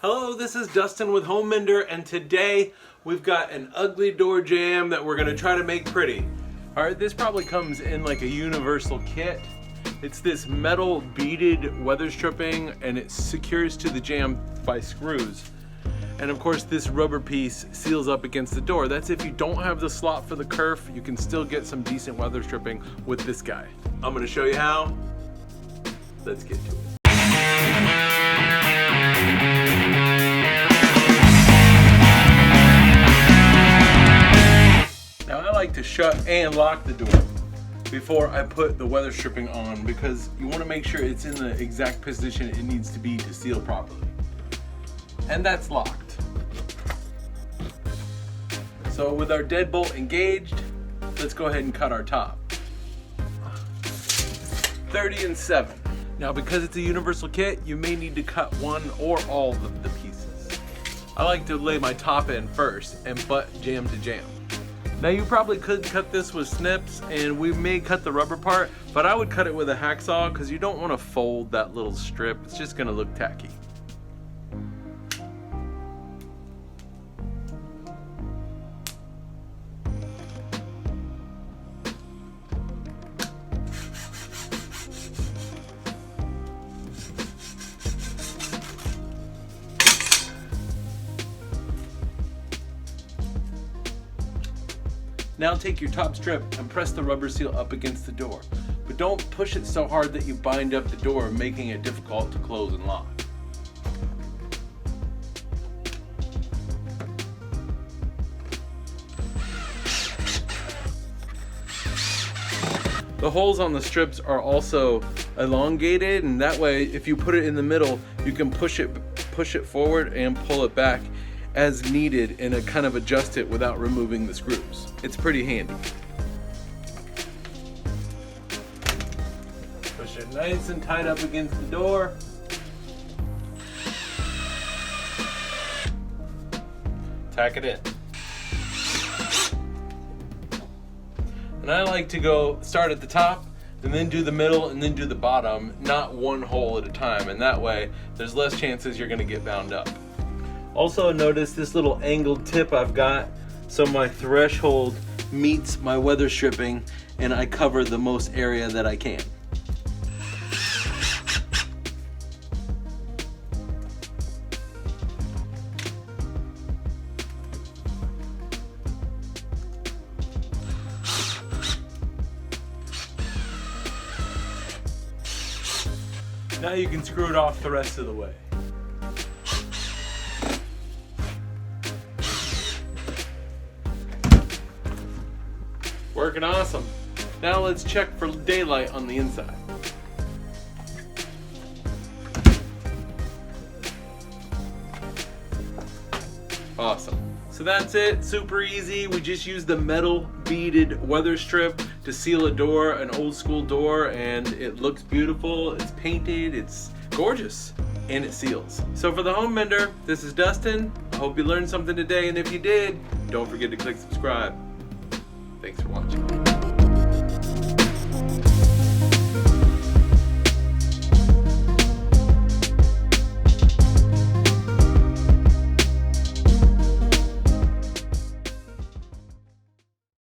Hello, this is Dustin with Home Mender, and today we've got an ugly door jamb that we're going to try to make pretty. Alright, this probably comes in like a universal kit. It's this metal beaded weather stripping, and it secures to the jamb by screws. And of course this rubber piece seals up against the door. That's if you don't have the slot for the kerf, you can still get some decent weather stripping with this guy. I'm going to show you how. Let's get to it. Now I like to shut and lock the door before I put the weather stripping on, because you want to make sure it's in the exact position it needs to be to seal properly. And that's locked. So with our deadbolt engaged, let's go ahead and cut our top. 30 and 7. Now because it's a universal kit, you may need to cut one or all of the pieces. I like to lay my top in first and butt jamb to jamb. Now you probably could cut this with snips, and we may cut the rubber part, but I would cut it with a hacksaw because you don't want to fold that little strip. It's just going to look tacky. Now take your top strip and press the rubber seal up against the door, but don't push it so hard that you bind up the door, making it difficult to close and lock. The holes on the strips are also elongated, and that way if you put it in the middle, you can push it forward and pull it back as needed, and kind of adjust it without removing the screws. It's pretty handy. Push it nice and tight up against the door. Tack it in. And I like to start at the top and then do the middle and then do the bottom, not one hole at a time, and that way there's less chances you're going to get bound up. Also notice this little angled tip I've got, so my threshold meets my weather stripping and I cover the most area that I can. Now you can screw it off the rest of the way. Working awesome. Now let's check for daylight on the inside. Awesome. So that's it, super easy. We just used the metal beaded weather strip to seal a door, an old school door, and it looks beautiful. It's painted, it's gorgeous, and it seals. So for the Home Mender, this is Dustin. I hope you learned something today, and if you did, don't forget to click subscribe. Thanks for watching.